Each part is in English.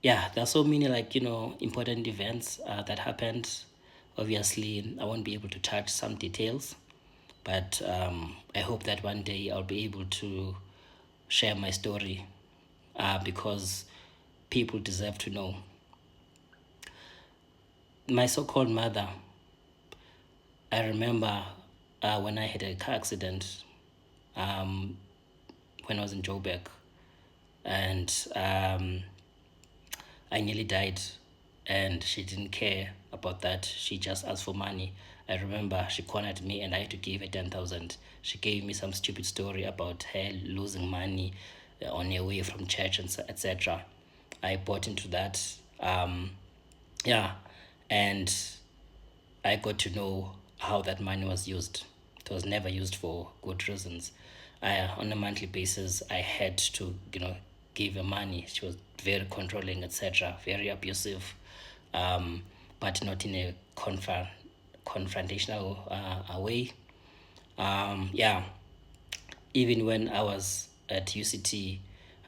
yeah, there are so many like important events that happened. Obviously, I won't be able to touch some details, but I hope that one day I'll be able to share my story because people deserve to know. My so-called mother, I remember when I had a car accident um, when I was in Joburg, and I nearly died, and she didn't care about that. She just asked for money. I remember she cornered me, and I had to give her 10,000. She gave me some stupid story about her losing money on her way from church and etc. I bought into that. Yeah, and I got to know how that money was used. It was never used for good reasons. On a monthly basis, I had to, give her money. She was very controlling, etc., very abusive, um, but not in a confrontational way. Yeah, even when I was at UCT,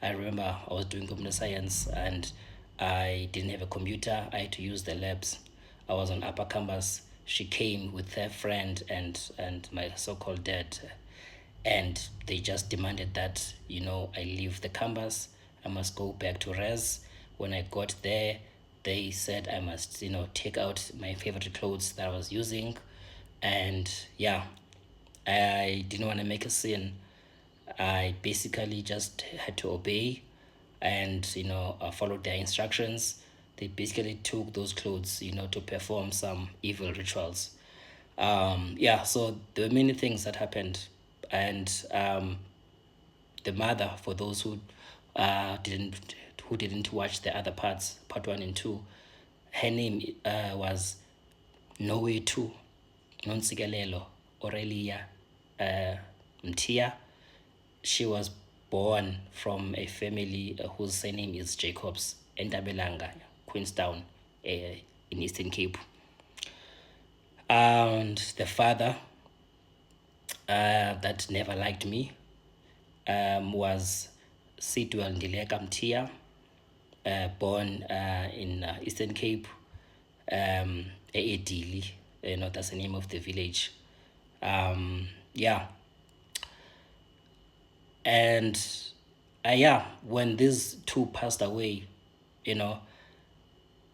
I remember I was doing computer science and I didn't have a computer. I had to use the labs. I was on upper campus. She came with her friend and my so-called dad, and they just demanded that I leave the campus. I must go back to res. When I got there, they said I must take out my favorite clothes that I was using, and yeah, I didn't want to make a scene. I basically just had to obey and followed their instructions. They basically took those clothes to perform some evil rituals. Yeah, so there were many things that happened, and the mother, for those who didn't watch the other parts, part one and two, her name was Noe 2 Nonsigalelo Aurelia Mtia. She was born from a family whose surname is Jacobs, Entabelanga, Queenstown, in Eastern Cape. And the father, that never liked me, was Sidwell Ndileka Mtia, born in Eastern Cape, Edili, that's the name of the village. Yeah, and yeah, when these two passed away, you know,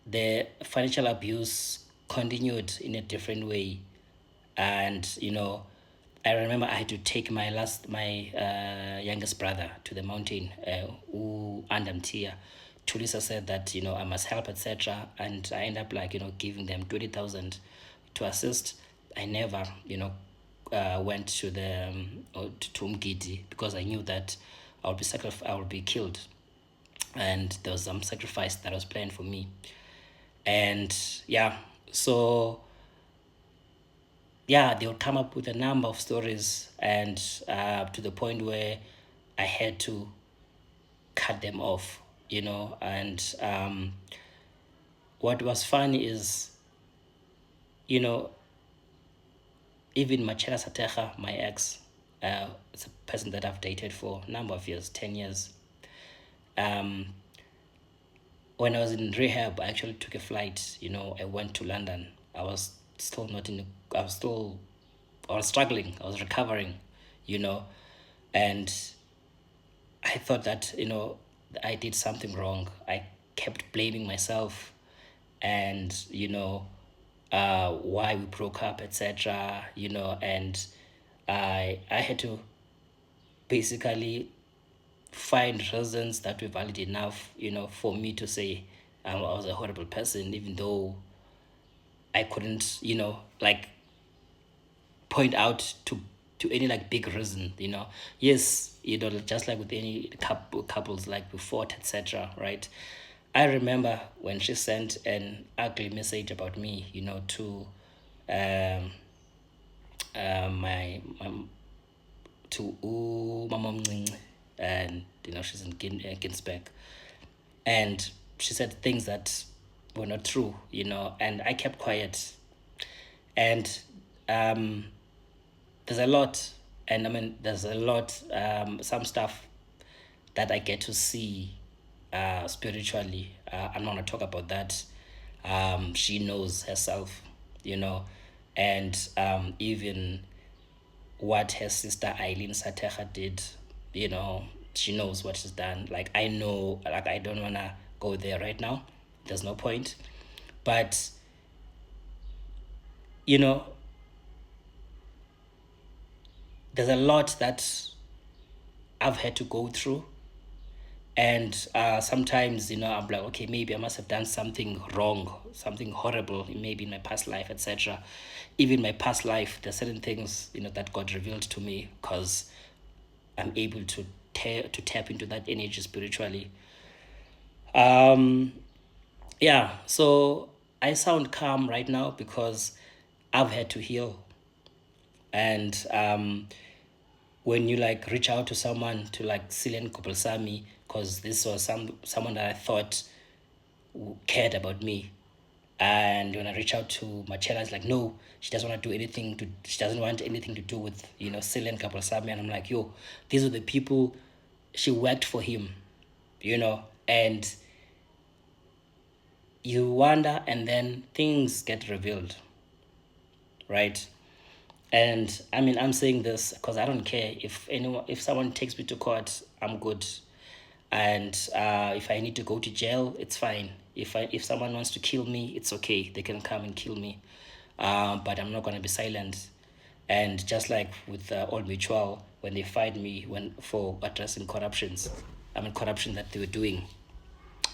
the financial abuse continued in a different way. And I remember I had to take my youngest brother to the mountain, Andamtia. Tulisa said that I must help, etc., and I end up like giving them 20,000 to assist. I never went to the to Umgidi because I knew that I would be killed, and there was some sacrifice that was planned for me. And yeah, so yeah, they would come up with a number of stories, and to the point where I had to cut them off, and what was funny is, you know, even Machela Sateja, my ex, it's a person that I've dated for a number of years, 10 years. Um, when I was in rehab, I actually took a flight. I went to London. I was still not in. I was still. I was struggling. I was recovering, you know, and I thought that I did something wrong. I kept blaming myself, and why we broke up, etc. And I had to basically find reasons that were valid enough, for me to say I was a horrible person, even though I couldn't, like point out to any like big reason. Yes, just like with any couples, like we fought, etc., right? I remember when she sent an ugly message about me, to um my to Mama Mncinci, and she's in Ginsberg, and she said things that were not true, and I kept quiet. And um there's a lot, and I mean there's a lot, some stuff that I get to see spiritually. I'm not going to talk about that. She knows herself, and even what her sister Eileen Satecha did, she knows what she's done. Like, I know, like, I don't want to go there right now. There's no point. But, there's a lot that I've had to go through. And sometimes, I'm like, okay, maybe I must have done something wrong, something horrible, maybe in my past life, etc. Even my past life, there's certain things, that God revealed to me, because I'm able to tap into that energy spiritually. Yeah, so I sound calm right now because I've had to heal. And when you like reach out to someone, to like Cillian Kopelsami, because this was someone that I thought cared about me. And when I reach out to Marcella, it's like, no, she doesn't want to do anything she doesn't want anything to do with, Cillian Kaplasami. And I'm like, yo, these are the people, she worked for him, and you wonder, and then things get revealed, right? And I mean, I'm saying this because I don't care if someone takes me to court, I'm good. And if I need to go to jail, it's fine. If someone wants to kill me, it's okay. They can come and kill me, but I'm not gonna be silent. And just like with Old Mutual, when they fired me for addressing corruption that they were doing,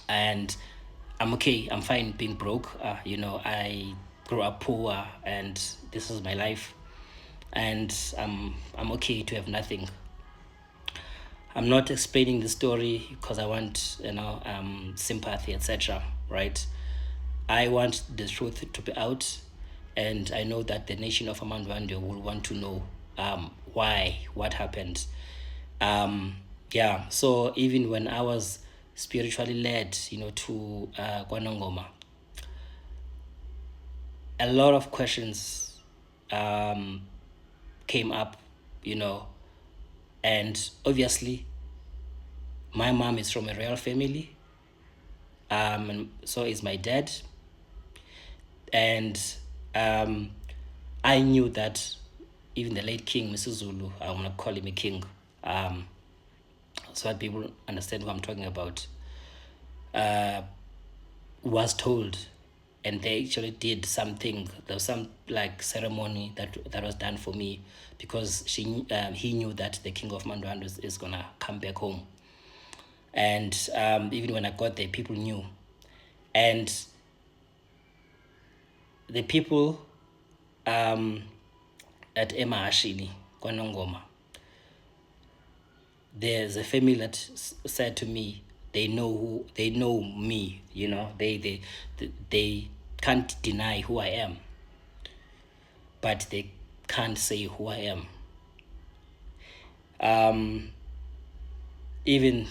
and I'm okay. I'm fine being broke. I grew up poor, and this is my life, and I'm okay to have nothing. I'm not explaining the story because I want, sympathy, etc. Right? I want the truth to be out, and I know that the nation of Amandwande will want to know why, what happened. Yeah, so even when I was spiritually led, to KwaNongoma, a lot of questions came up, and obviously my mom is from a royal family, and so is my dad. And I knew that even the late King Mr. Zulu, I'm gonna call him a king, so that people understand who I'm talking about, was told, and they actually did something. There was some like ceremony that was done for me, because he knew that the king of Mandwandwe is gonna come back home. And even when I got there, people knew. And the people at Emahashini, KwaNongoma, there's a family that said to me, they know me, they can't deny who I am, but they can't say who I am. Even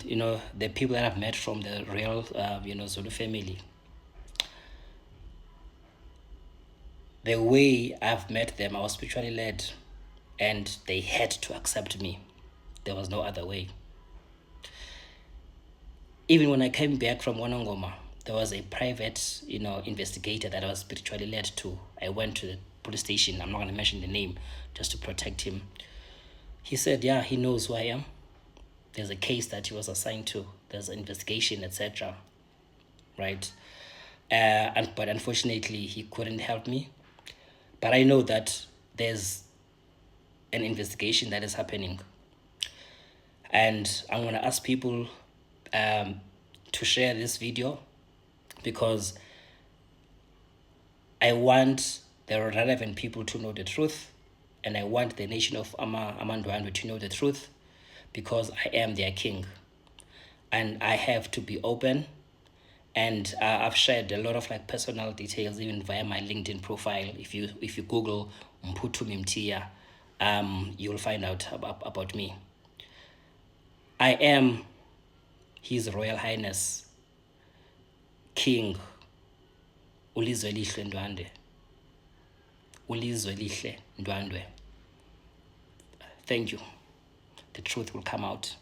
the people that I've met from the real Zulu family, the way I've met them, I was spiritually led, and they had to accept me. There was no other way. Even when I came back from KwaNongoma, there was a private, investigator that I was spiritually led to. I went to the police station. I'm not going to mention the name, just to protect him. He said, yeah, he knows who I am. There's a case that he was assigned to. There's an investigation, etc. Right? But unfortunately, he couldn't help me. But I know that there's an investigation that is happening. And I'm going to ask people to share this video, because I want the relevant people to know the truth, and I want the nation of Amandwandwe to know the truth, because I am their king, and I have to be open. And I've shared a lot of like personal details, even via my LinkedIn profile. If you Google Mphuthumi Mtiya, you'll find out about me. I am His Royal Highness King Ulizwelihle Ndwandwe. Ulizwelihle Ndwandwe. Thank you. The truth will come out.